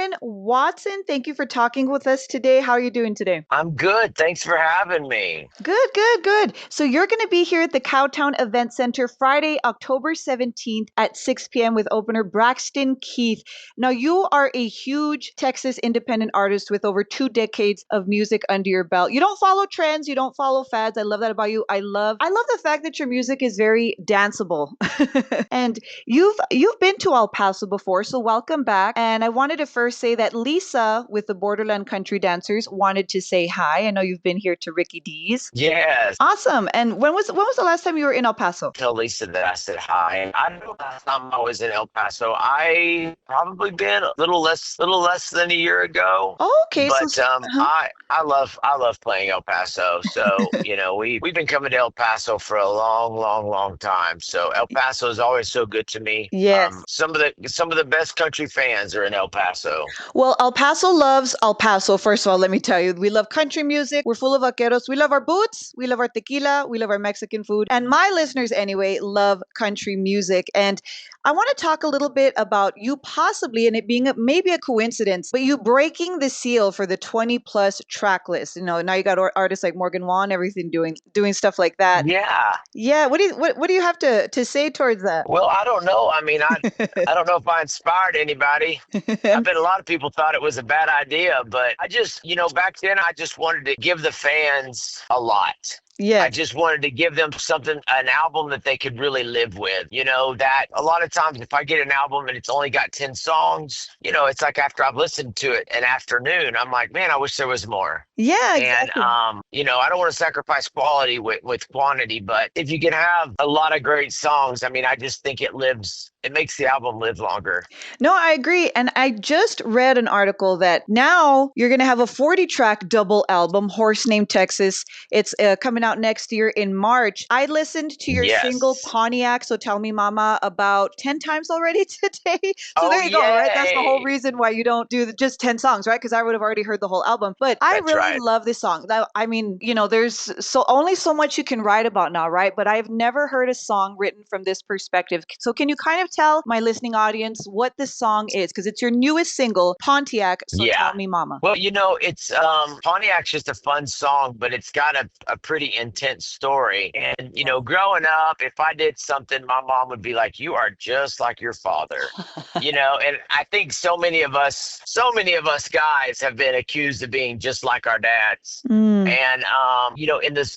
Aaron Watson. Thank you for talking with us today. How are you doing today? I'm good. Thanks for having me. Good, good, good. So you're going to be here at the Cowtown Event Center Friday, October 17th at 6 p.m. with opener Braxton Keith. Now, you are a huge Texas independent artist with over 2 decades of music under your belt. You don't follow trends, you don't follow fads. I love that about you. I love the fact that your music is very danceable. And you've been to El Paso before, so welcome back. And I wanted to first say that Lisa with the Borderland Country Dancers wanted to say hi. I know you've been here to Ricky D's. Yes. Awesome. And when was the last time you were in El Paso? Tell Lisa that I said hi. I know last time I was in El Paso, I probably been a little less than a year ago. Oh, okay. But I love playing El Paso. So, we've been coming to El Paso for a long, long, long time. So El Paso is always so good to me. Yes. Some of the best country fans are in El Paso. Well, El Paso loves El Paso. First of all, let me tell you, we love country music. We're full of vaqueros. We love our boots. We love our tequila. We love our Mexican food. And my listeners, anyway, love country music. And I want to talk a little bit about you possibly, and it being maybe a coincidence, but you breaking the seal for the 20 plus track list. Now you got artists like Morgan Wallen, everything doing stuff like that. Yeah. Yeah. What do you have to say towards that? Well, I don't know. I mean, I don't know if I inspired anybody. I bet a lot of people thought it was a bad idea, but I just, back then I just wanted to give the fans a lot. Yeah. I just wanted to give them an album that they could really live with. That a lot of times if I get an album and it's only got 10 songs, it's like after I've listened to it an afternoon, I'm like, man, I wish there was more. Yeah, exactly. And, I don't want to sacrifice quality with quantity, but if you can have a lot of great songs, I mean, I just think it makes the album live longer. No, I agree. And I just read an article that now you're going to have a 40-track double album, Horse Named Texas. It's coming out next year in March. I listened to your single Yes. Pontiac, So Tell Me Momma, about 10 times already today. So Oh, there you go, right? That's the whole yay. reason why you don't do just 10 songs, right? Because I would have already heard the whole album. But I That's really right. love this song. I mean, there's only so much you can write about now, right? But I've never heard a song written from this perspective. So can you kind of tell my listening audience what this song is? Because it's your newest single, Pontiac, So Yeah. Tell Me Momma. Well, it's Pontiac's just a fun song, but it's got a pretty intense story. And, growing up, if I did something, my mom would be like, you are just like your father. And I think so many of us guys have been accused of being just like our dads. Mm. And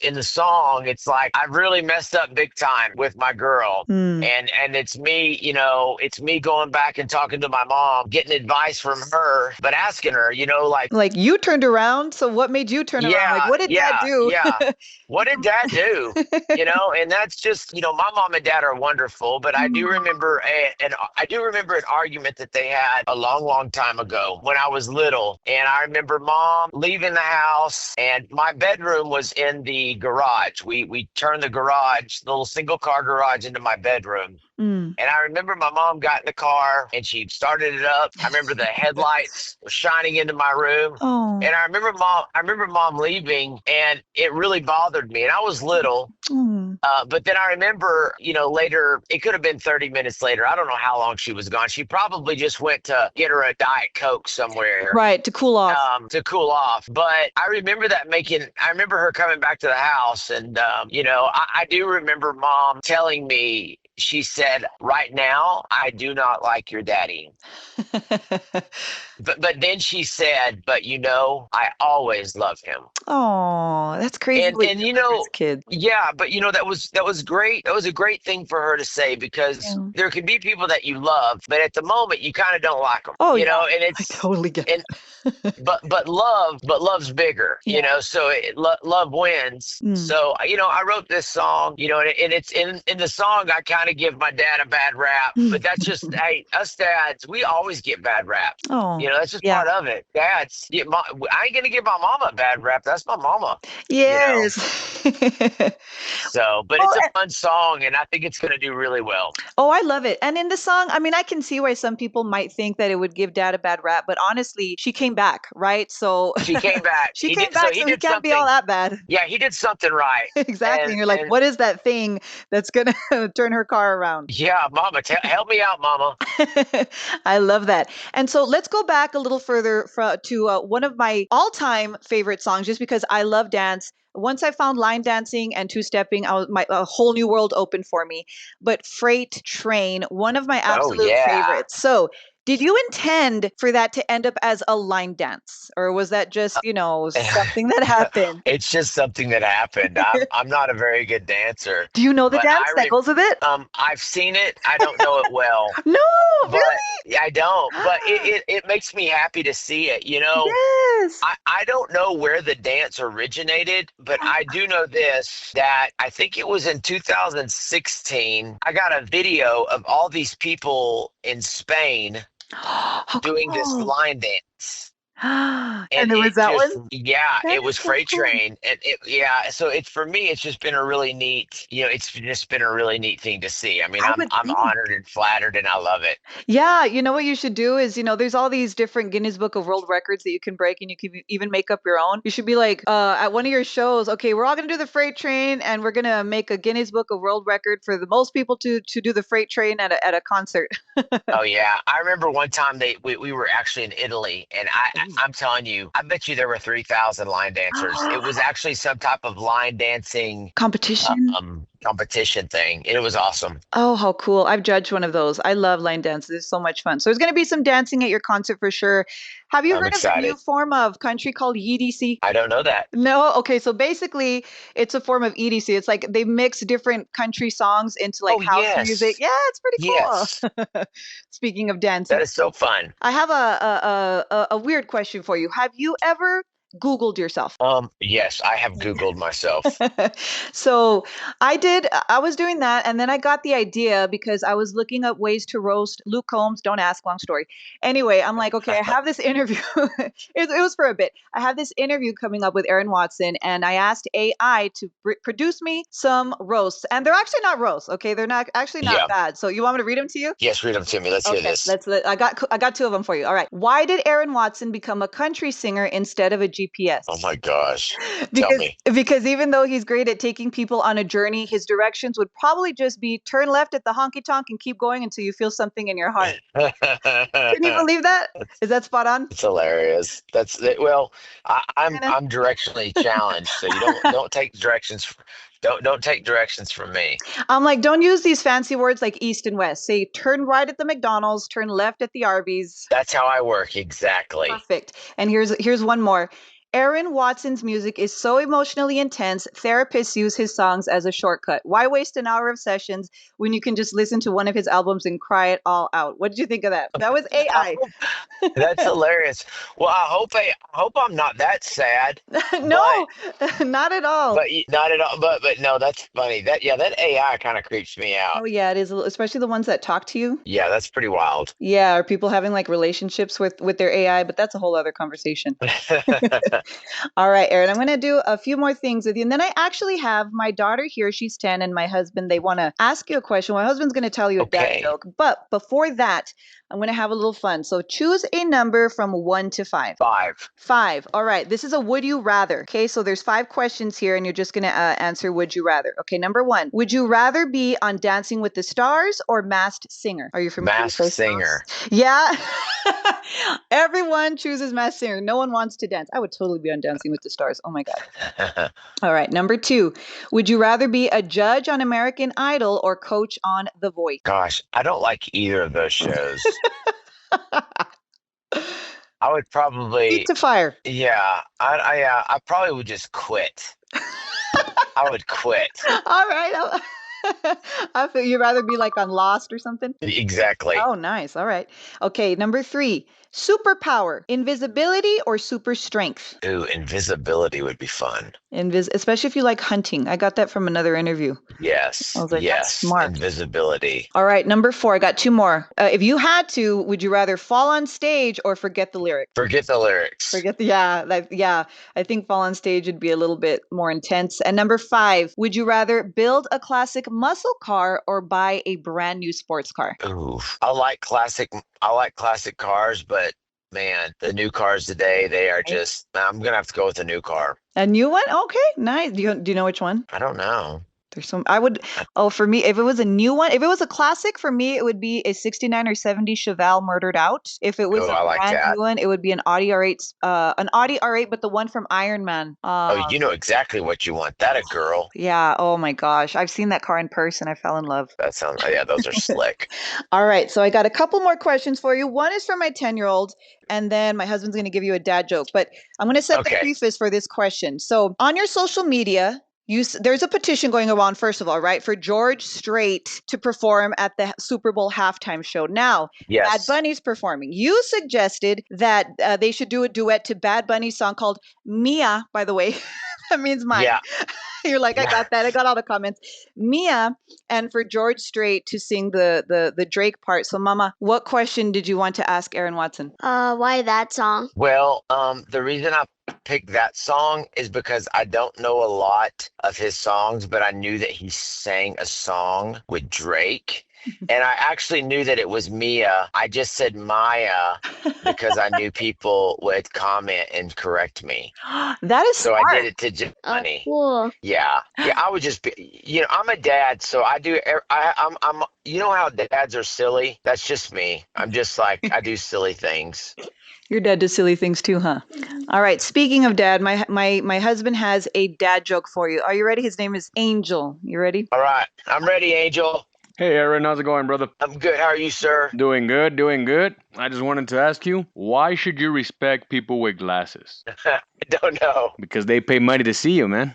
in the song, it's like I've really messed up big time with my girl. Mm. And it's me going back and talking to my mom, getting advice from her, but asking her, Like you turned around. So what made you turn around? Like, yeah, what did Dad yeah, do? yeah. What did Dad do? And that's just, my mom and dad are wonderful, but I do remember an argument that they had a long, long time ago when I was little. And I remember Mom leaving the house and my bedroom was in the garage. We turned the little single car garage into my bedroom. Mm. And I remember my mom got in the car and she started it up. I remember the headlights were shining into my room. Oh. And I remember mom leaving and it really bothered me. And I was little. Mm. But then I remember, later, it could have been 30 minutes later. I don't know how long she was gone. She probably just went to get her a Diet Coke somewhere. Right, to cool off. To cool off. But I remember I remember her coming back to the house. And, I do remember Mom telling me, she said, right now, I do not like your daddy. But then she said, but I always love him. Oh, that's crazy. And what and you learned as a kid. yeah, but that was great. That was a great thing for her to say because Yeah. there can be people that you love, but at the moment you kind of don't like them. Oh, yeah. And I it's totally get and it. but love's bigger. Yeah. So love wins. Mm. So I wrote this song, and it's in the song I kind of give my dad a bad rap, but that's just hey, us dads, we always get bad rap. Oh, That's just yeah. part of it. Dads, I ain't gonna give my mama a bad rap. That's my mama. Yes. So, but Oh, it's a fun song, and I think it's gonna do really well. Oh, I love it. And in the song, I mean, I can see why some people might think that it would give Dad a bad rap, but honestly, she came back, right? So She came back. she He came did, back, he so he did can't be all something. that bad. Yeah, he did something right. Exactly. And And you're like, and what is that thing that's gonna turn her car around. Yeah, Mama, help me out, Mama. I love that. And so let's go back a little further to one of my all-time favorite songs, just because I love dance. Once I found line dancing and two-stepping, a whole new world opened for me. But Freight Train, one of my Oh absolute yeah. favorites. So did you intend for that to end up as a line dance, or was that just, something that happened? It's just something that happened. I'm not a very good dancer, Do you know the but dance that goes with it? I've seen it. I don't know it well, No, but really? yeah, I don't. But it makes me happy to see it. Yes. I don't know where the dance originated, but I do know this, that I think it was in 2016. I got a video of all these people in Spain How doing this cool. line dance. And And it was it that one? just, yeah, That it is was so Freight cool. Train. And yeah, so it's for me, it's just been a really neat, it's just been a really neat thing to see. I mean, I I'm would I'm think. honored and flattered and I love it. Yeah, you know what you should do is, there's all these different Guinness Book of World Records that you can break and you can even make up your own. You should be like, at one of your shows, okay, we're all gonna do the freight train and we're gonna make a Guinness Book of World Record for the most people to do the freight train at a concert. Oh yeah, I remember one time we were actually in Italy, and Ooh. I'm telling you, I bet you there were 3,000 line dancers. It was actually some type of line dancing Competition. competition thing. It was awesome. Oh, how cool. I've judged one of those. I love line dances. It's so much fun. So there's going to be some dancing at your concert for sure. Have you I'm heard of the new excited. form of country called EDC? I don't know that. No? Okay, so basically it's a form of EDC. It's like they mix different country songs into like Oh house music. yes, Yeah, it's pretty yes, cool. Speaking of dancing, that is so fun. I have a weird question for you. Have you ever Googled yourself? Yes, I have Googled myself. So I was doing that, and then I got the idea because I was looking up ways to roast Luke Combs. Don't ask, long story. Anyway, I'm like, okay, I have this interview. It was for a bit. I have this interview coming up with Aaron Watson, and I asked AI to produce me some roasts, and they're actually not roasts. Okay, they're not actually not Yeah. bad. So you want me to read them to you? Yes, read them to me. Let's hear Okay, this. I got two of them for you. All right. Why did Aaron Watson become a country singer instead of a Oh GPS? my gosh. Tell Because me. even though he's great at taking people on a journey, his directions would probably just be turn left at the honky tonk and keep going until you feel something in your heart. Can you believe that? Is that spot on? It's hilarious. That's it. Well, Kinda. I'm directionally challenged, so you don't take directions. Don't take directions from me. I'm like, don't use these fancy words like east and west. Say turn right at the McDonald's, turn left at the Arby's. That's how I work exactly. Perfect. And here's one more. Aaron Watson's music is so emotionally intense, therapists use his songs as a shortcut. Why waste an hour of sessions when you can just listen to one of his albums and cry it all out? What did you think of that? That was I AI. hope, that's hilarious. Well, I hope I'm not that sad, but No, not at all. not at all. But no, that's funny. That AI kind of creeps me out. Oh yeah, it is, especially the ones that talk to you. Yeah, that's pretty wild. Yeah, are people having like relationships with their AI? But that's a whole other conversation. All right, Erin, I'm going to do a few more things with you. And then I actually have my daughter here. She's 10, and my husband, they want to ask you a question. My husband's going to tell you a dad Okay, joke. But before that, I'm going to have a little fun. So choose a number from 1 to 5. 5. 5. All right. This is a would you rather. Okay. So there's 5 questions here, and you're just going to answer would you rather. Okay. Number 1. Would you rather be on Dancing with the Stars or Masked Singer? Are you familiar with Masked those shows? Singer. Yeah. Everyone chooses Masked Singer. No one wants to dance. I would totally be on Dancing with the Stars. Oh my God. All right. Number 2. Would you rather be a judge on American Idol or coach on The Voice? Gosh, I don't like either of those shows. I would Feet probably, to fire. yeah, I probably would just quit. I would quit. All right. I feel you'd rather be like on Lost or something. Exactly. Oh, nice. All right. Okay. Number 3. Superpower, invisibility or super strength? Ooh, invisibility would be fun. Especially if you like hunting. I got that from another interview. I Yes, was like, that's yes, smart. invisibility. All right. Number 4. I got 2 more. If you had to, would you rather fall on stage or forget the lyrics? Forget the lyrics. Yeah. I think fall on stage would be a little bit more intense. And number 5, would you rather build a classic muscle car or buy a brand new sports car? Ooh, I like classic cars, but man, the new cars today, they are Right. just, I'm gonna have to go with a new car. A new one? Okay, nice. Do you know which one? I don't know. There's some I would for me, if it was a new one, if it was a classic, for me, it would be a 69 or 70 Chevelle Murdered Out. If it was Oh, a I like brand that. new one, it would be an Audi R8, but the one from Iron Man. Oh, you know exactly what you want. That a girl. Yeah, oh my gosh. I've seen that car in person. I fell in love. That sounds, yeah, those are slick. All right, so I got a couple more questions for you. One is for my 10-year-old, and then my husband's going to give you a dad joke. But I'm going to set the Okay. preface for this question. So, on your social media, there's a petition going around, first of all, right, for George Strait to perform at the Super Bowl halftime show. Now, Bad Yes. Bunny's performing. You suggested that they should do a duet to Bad Bunny's song called Mia, by the way. That means mine. Yeah. You're like, I Yeah. got that. I got all the comments. Mia, and for George Strait to sing the Drake part. So, Mama, what question did you want to ask Aaron Watson? Why that song? Well, the reason I picked that song is because I don't know a lot of his songs, but I knew that he sang a song with Drake. And I actually knew that it was Mia. I just said Maya because I knew people would comment and correct me. That is So smart. I did it to Johnny. Cool. Yeah. Yeah, I would just be, I'm a dad, so I do I'm you know how dads are silly? That's just me. I'm just like I do silly things. Your dad does silly things too, huh? All right. Speaking of dad, my husband has a dad joke for you. Are you ready? His name is Angel. You ready? All right. I'm ready, Angel. Hey Aaron, how's it going, brother? I'm good. How are you, sir? Doing good, doing good. I just wanted to ask you, why should you respect people with glasses? I don't know. Because they pay money to see you, man.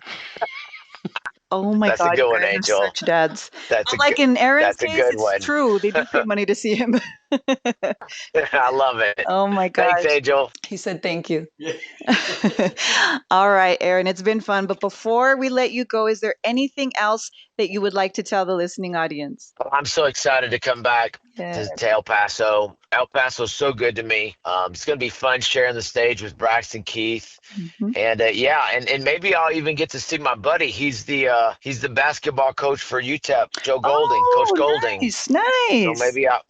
Oh my That's a God, good you one, guys are Angel. such dads. That's But like in Aaron's that's a case, good it's one. true. They do pay money to see him. I love it. Oh my Thanks, gosh. Angel. He said thank you. All right, Aaron, it's been fun. But before we let you go, is there anything else that you would like to tell the listening audience? I'm so excited to come back Yeah. to El Paso. El Paso's so good to me. It's going to be fun sharing the stage with Braxton Keith. Mhm. And and maybe I'll even get to see my buddy. He's the basketball coach for UTEP, Joe Golding, Coach Golding. Nice, nice. So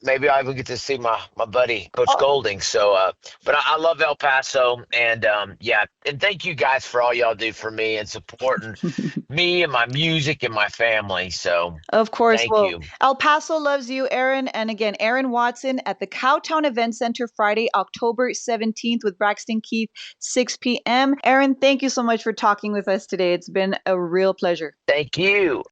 maybe I even get to see my buddy, Coach Golding. So but I love El Paso, and and thank you guys for all y'all do for me and supporting me and my music and my family. So Of course. thank Well, you. El Paso loves you, Aaron. And again, Aaron Watson at the Cowtown Event Center Friday, October 17th with Braxton Keith, 6 p.m. Aaron, thank you so much for talking with us today. It's been a real pleasure. Thank you.